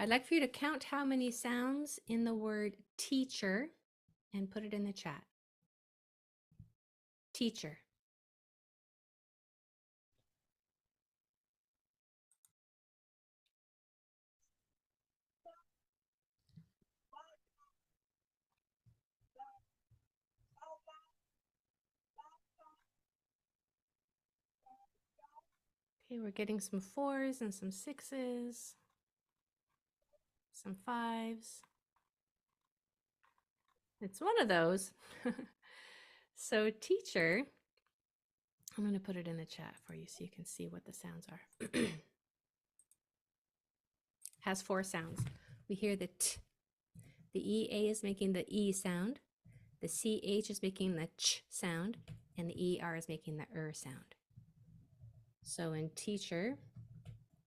I'd like for you to count how many sounds in the word teacher and put it in the chat. Teacher. Okay, we're getting some 4s and some 6s, some 5s. It's one of those. So teacher, I'm going to put it in the chat for you so you can see what the sounds are. Has 4 sounds. We hear the T. The EA is making the E sound. The CH is making the ch sound. And the ER is making the sound. So in teacher,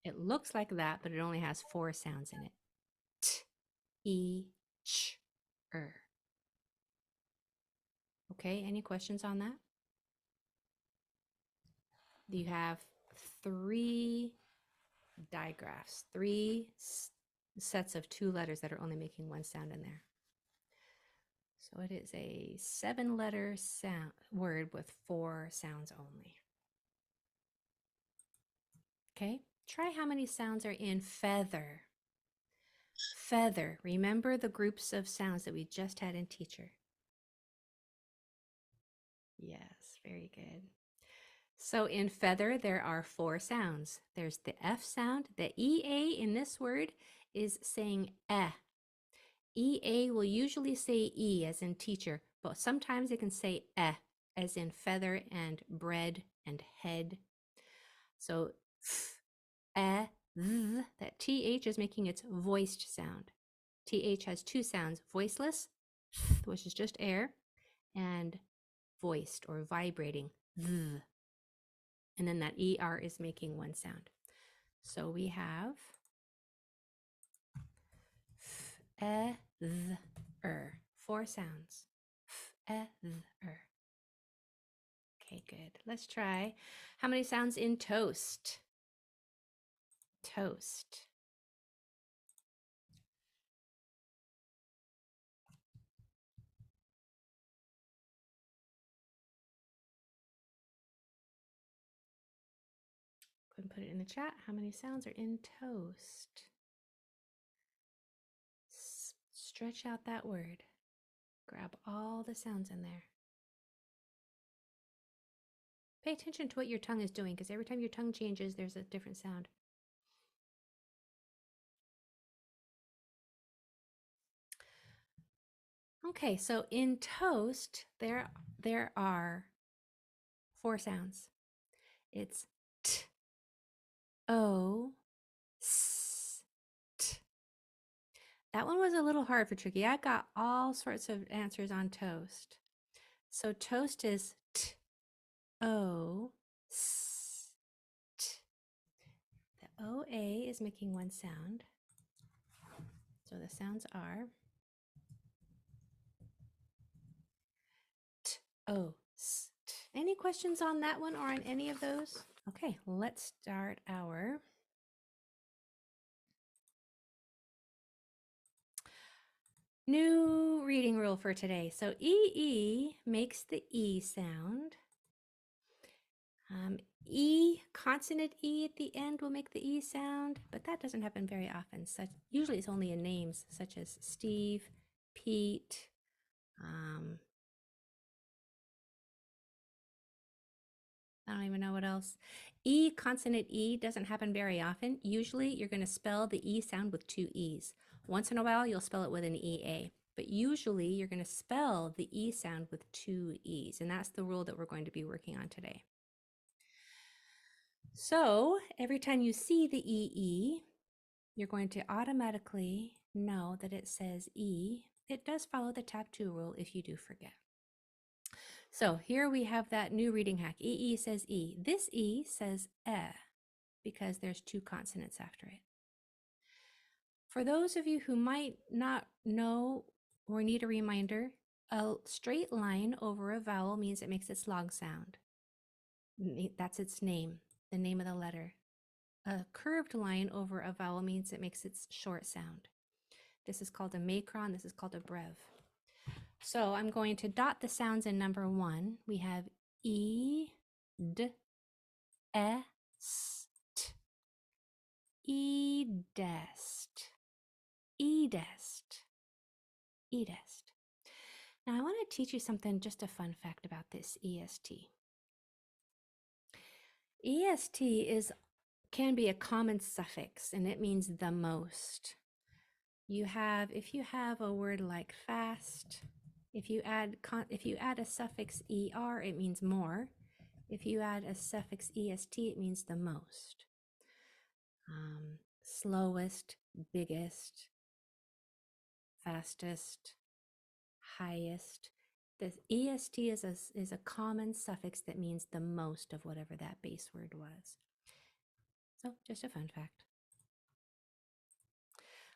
it looks like that, but it only has 4 sounds in it. T, E, ch, Okay, any questions on that? You have 3 digraphs, 3 sets of 2 letters that are only making 1 sound in there. So it is a 7-letter sound word with 4 sounds only. Okay, try how many sounds are in feather. Feather. Remember the groups of sounds that we just had in teacher. Yes, very good. So in feather, there are 4 sounds. There's the F sound. The EA in this word is saying eh. EA will usually say E as in teacher, but sometimes it can say eh as in feather and bread and head. So th, that TH is making its voiced sound. TH has 2 sounds, voiceless, which is just air, and voiced or vibrating, th. And then that ER is making 1 sound. So we have f, th, 4 sounds. F, th, Okay, good. Let's try. How many sounds in toast? Toast. Go ahead and put it in the chat. How many sounds are in toast? Stretch out that word. Grab all the sounds in there. Pay attention to what your tongue is doing, because every time your tongue changes, there's a different sound. Okay, so in toast, there are 4 sounds. It's T, O, S, T. That one was a little hard for Tricky. I got all sorts of answers on toast. So toast is T, O, S, T. The OA is making 1 sound. So the sounds are T, O, S, T. Any questions on that one or on any of those? Okay, let's start our new reading rule for today. So EE makes the E sound. E, consonant E at the end will make the E sound, but that doesn't happen very often. Usually it's only in names such as Steve, Pete, I don't even know what else. E, consonant E doesn't happen very often. Usually you're going to spell the E sound with 2 E's. Once in a while, you'll spell it with an EA. But usually you're going to spell the E sound with 2 E's. And that's the rule that we're going to be working on today. So every time you see the EE, you're going to automatically know that it says E. It does follow the tab 2 rule if you do forget. So here we have that new reading hack. EE says E. This E says because there's 2 consonants after it. For those of you who might not know or need a reminder, a straight line over a vowel means it makes its long sound. That's its name, the name of the letter. a curved line over a vowel means it makes its short sound. This is called a macron. This is called a brev. So I'm going to dot the sounds in number 1. We have E, D, E, S, T. Edest, edest, edest. Now I want to teach you something, just a fun fact about this EST. EST can be a common suffix, and it means the most. If you have a word like fast, if you add a suffix er, it means more. If you add a suffix est, it means the most. Slowest, biggest, fastest, highest. The est is a common suffix that means the most of whatever that base word was. So just a fun fact.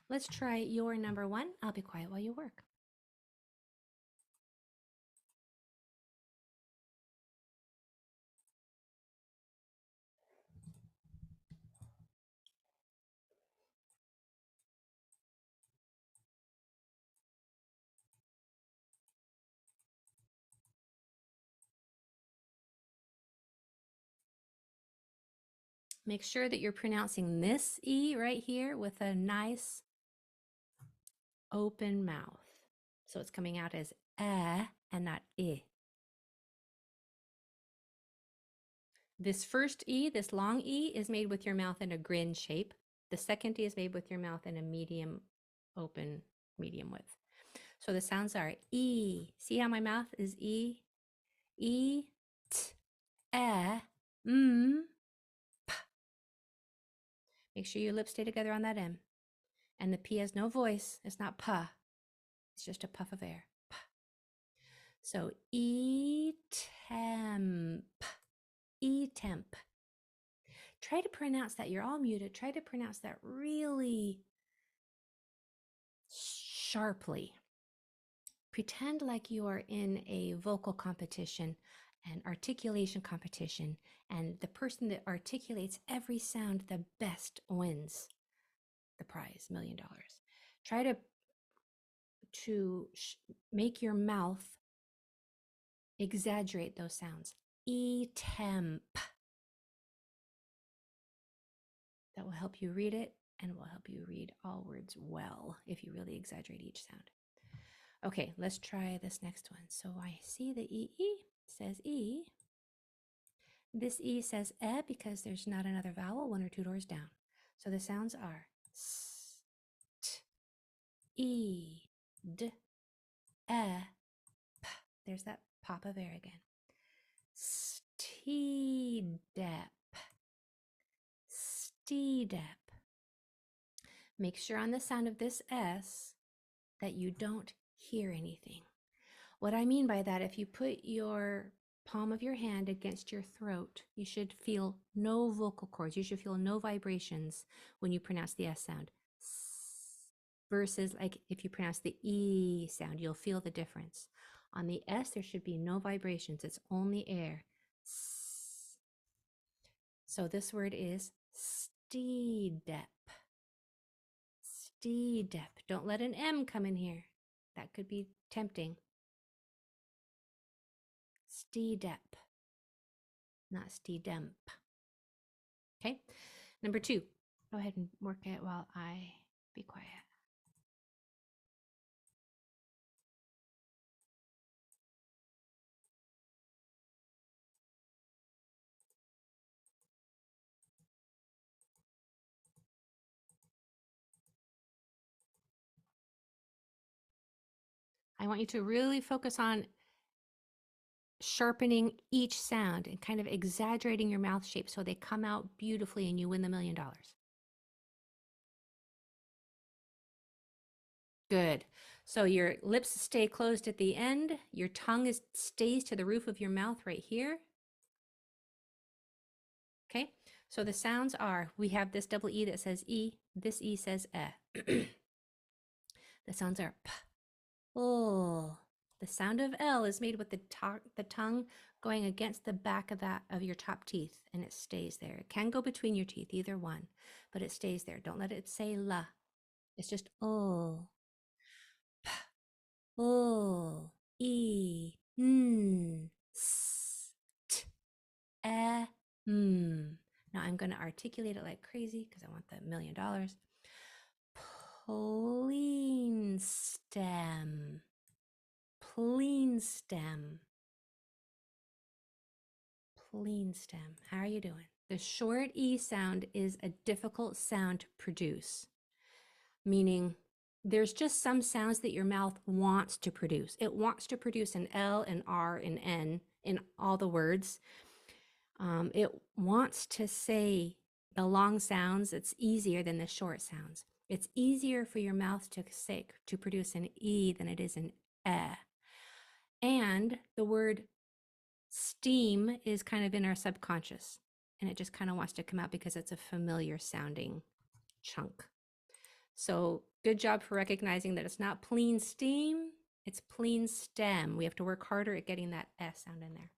Let's try your number 1. I'll be quiet while you work. Make sure that you're pronouncing this E right here with a nice open mouth. So it's coming out as and not I. This first E, this long E, is made with your mouth in a grin shape. The second E is made with your mouth in a medium open, medium width. So the sounds are E. See how my mouth is E? E, T, E, P. Make sure your lips stay together on that M. And the P has no voice. It's not pa. It's just a puff of air. P. So E-temp. E-temp. Try to pronounce that. You're all muted. Try to pronounce that really sharply. Pretend like you are in a vocal competition, an articulation competition, and the person that articulates every sound the best wins the prize, $1 million. Try to make your mouth exaggerate those sounds. E-temp. That will help you read it, and will help you read all words well if you really exaggerate each sound. Okay, let's try this next one. So I see the E says E. This E says E because there's not another vowel 1 or 2 doors down. So the sounds are S, T, E, D, E, P. There's that pop of air again. Steedep. Steedep. Make sure on the sound of this S that you don't hear anything. What I mean by that, if you put your palm of your hand against your throat, you should feel no vocal cords. You should feel no vibrations when you pronounce the S sound. Versus like if you pronounce the E sound, you'll feel the difference. On the S, there should be no vibrations. It's only air. So this word is steedep. Steedep. Don't let an M come in here. That could be tempting. Steedep, not steedemp. Okay, number 2. Go ahead and work it while I be quiet. I want you to really focus on sharpening each sound and kind of exaggerating your mouth shape so they come out beautifully and you win the $1 million. Good. So your lips stay closed at the end. Your tongue stays to the roof of your mouth right here. Okay. So the sounds are, we have this double E that says E. This E says E. The sounds are P, O, The sound of L is made with the tongue going against the back of your top teeth, and it stays there. It can go between your teeth, either one, but it stays there. Don't let it say la. It's just oh, p, oh, e, s, t, e, m. Now I'm going to articulate it like crazy because I want the $1 million. Plain stem. Plain stem. Plain stem. How are you doing? The short E sound is a difficult sound to produce, meaning there's just some sounds that your mouth wants to produce. It wants to produce an L, an R, an N in all the words. It wants to say the long sounds. It's easier than the short sounds. It's easier for your mouth to produce an E than it is an E. And the word steam is kind of in our subconscious, and it just kind of wants to come out because it's a familiar sounding chunk. So good job for recognizing that it's not plain steam, it's plain stem. We have to work harder at getting that S sound in there.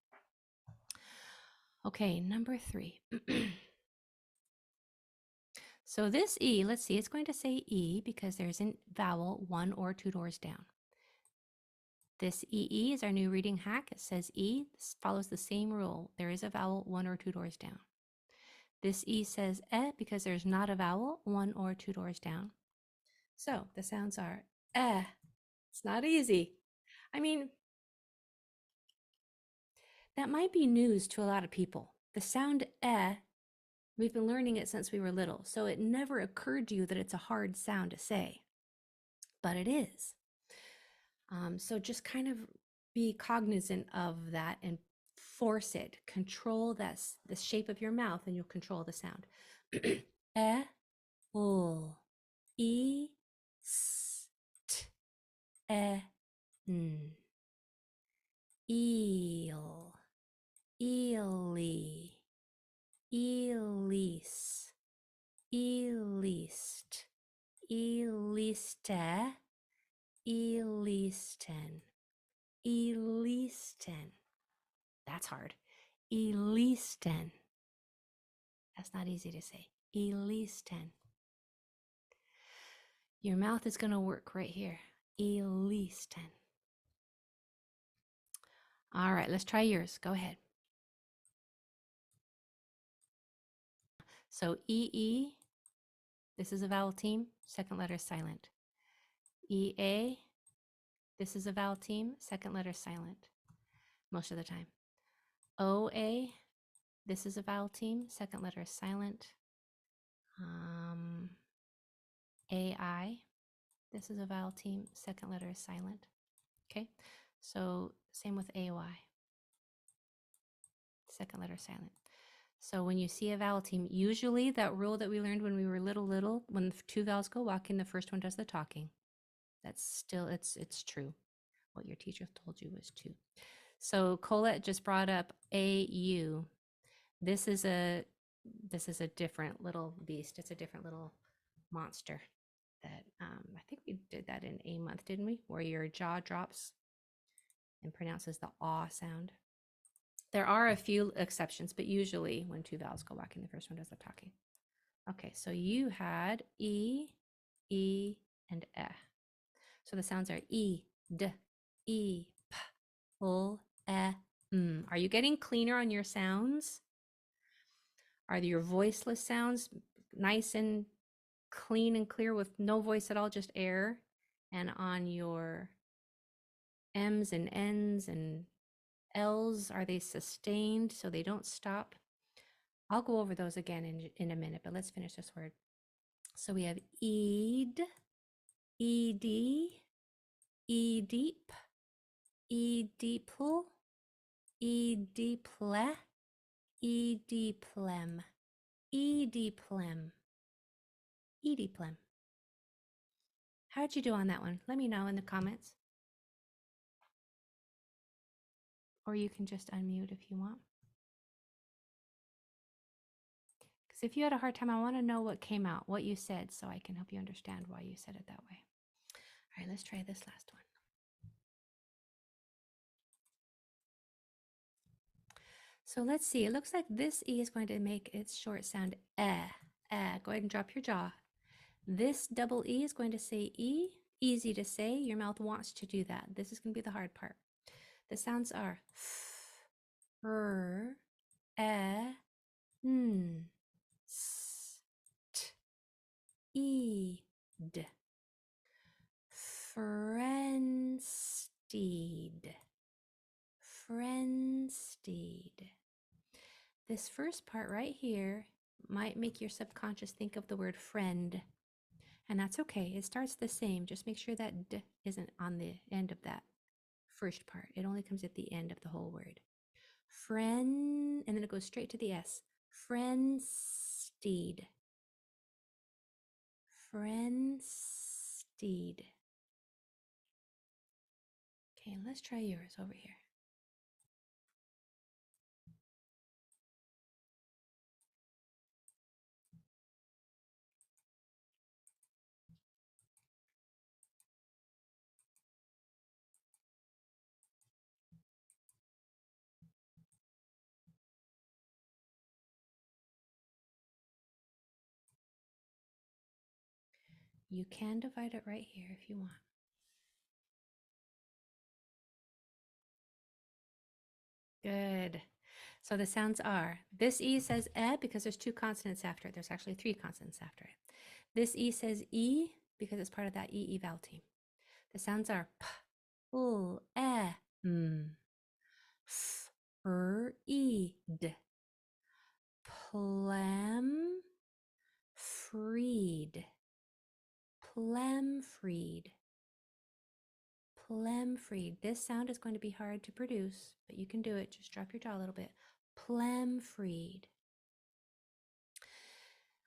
Okay, number 3. So this E, let's see, it's going to say E because there's a vowel 1 or 2 doors down. This EE is our new reading hack. It says E. This follows the same rule. There is a vowel 1 or 2 doors down. This E says because there's not a vowel 1 or 2 doors down. So the sounds are It's not easy. I mean, that might be news to a lot of people. The sound we've been learning it since we were little, so it never occurred to you that it's a hard sound to say, but it is. So just kind of be cognizant of that and force it. Control the shape of your mouth, and you'll control the sound. O, E, S, T, E, N. Eel, eely, elise, elist, eliste, elisten, elisten. That's hard. Elisten. That's not easy to say. Elisten. Your mouth is going to work right here. Elisten. All right, let's try yours. Go ahead. So EE, this is a vowel team. Second letter is silent. EA, this is a vowel team. Second letter is silent most of the time. OA, this is a vowel team. Second letter is silent. AI, this is a vowel team. Second letter is silent. Okay, so same with AY. Second letter silent. So when you see a vowel team, usually that rule that we learned when we were little, when the 2 vowels go walking, the first one does the talking. That's still, it's true. What your teacher told you was 2. So Colette just brought up AU. This is a different little beast. It's a different little monster that I think we did that in A month, didn't we? Where your jaw drops and pronounces the aw sound. There are a few exceptions, but usually when 2 vowels go walking, the first one does the talking. Okay, so you had E, E, and E. So the sounds are E, D, E, P, L, E, M. Are you getting cleaner on your sounds? Are your voiceless sounds nice and clean and clear with no voice at all, just air? And on your M's and N's and L's, are they sustained so they don't stop? I'll go over those again in a minute, but let's finish this word. So we have eed, ed, edeep, edeeple, edeeple, edeeplem, edeeplem, edeeplem. How'd you do on that one? Let me know in the comments. Or you can just unmute if you want. Because if you had a hard time, I want to know what came out, what you said, so I can help you understand why you said it that way. All right, let's try this last one. So let's see. It looks like this E is going to make its short sound eh. Eh. Go ahead and drop your jaw. This double E is going to say E. Easy to say. Your mouth wants to do that. This is going to be the hard part. The sounds are f, r, n, s, t, e, d. Friendsteed. Friendsteed. This first part right here might make your subconscious think of the word friend, and that's okay. It starts the same. Just make sure that d isn't on the end of that first part. It only comes at the end of the whole word. Friend, and then it goes straight to the S. Friendsteed. Friendsteed. Okay, let's try yours over here. You can divide it right here if you want. Good. So the sounds are, this E says eh because there's two consonants after it. There's actually three consonants after it. This E says E because it's part of that E vowel team. The sounds are p, l, m, f, e, d, plem, freed, plemfreed, plemfreed. This sound is going to be hard to produce, but you can do it. Just drop your jaw a little bit. Plemfreed.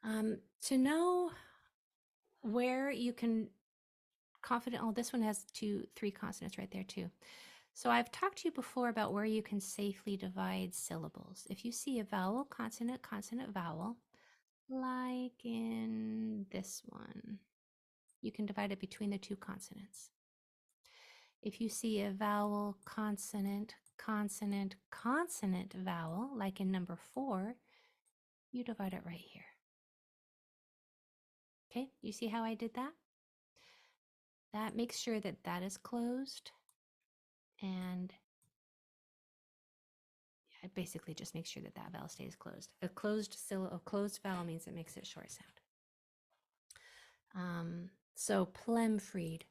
To know where you can oh, this one has three consonants right there too. So I've talked to you before about where you can safely divide syllables. If you see a vowel, consonant, consonant, vowel, like in this one, you can divide it between the two consonants. If you see a vowel, consonant, consonant, consonant, vowel, like in number 4, you divide it right here. Okay, you see how I did that? That makes sure that that is closed, and it basically just makes sure that that vowel stays closed. A closed vowel means it makes it short sound. So plemfreed.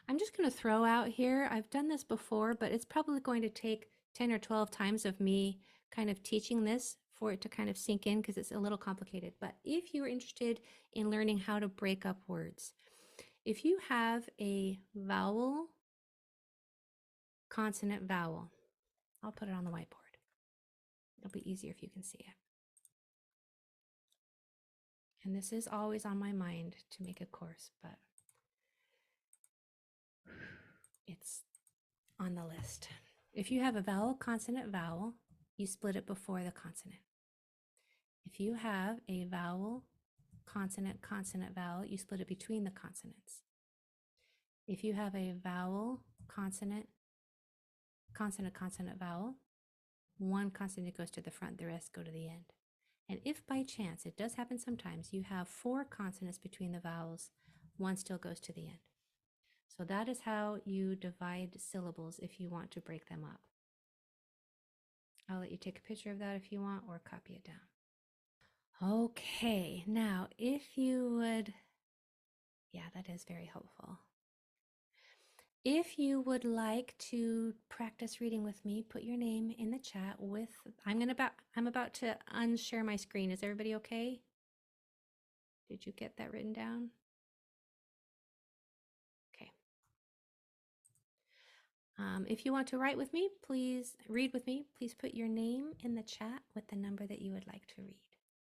I'm just going to throw out here, I've done this before, but it's probably going to take 10 or 12 times of me kind of teaching this for it to kind of sink in because it's a little complicated. But if you're interested in learning how to break up words, if you have a vowel, consonant, vowel, I'll put it on the whiteboard. It'll be easier if you can see it. And this is always on my mind to make a course, but it's on the list. If you have a vowel, consonant, vowel, you split it before the consonant. If you have a vowel, consonant, consonant, vowel, you split it between the consonants. If you have a vowel, consonant, consonant, consonant, vowel, one consonant goes to the front, the rest go to the end. And if by chance, it does happen sometimes, you have 4 consonants between the vowels, one still goes to the end. So that is how you divide syllables if you want to break them up. I'll let you take a picture of that if you want, or copy it down. Okay, now if you would, yeah, that is very helpful. If you would like to practice reading with me, put your name in the chat with, I'm about to unshare my screen. Is everybody okay? Did you get that written down? Okay. If you want to write with me, please read with me. Please put your name in the chat with the number that you would like to read.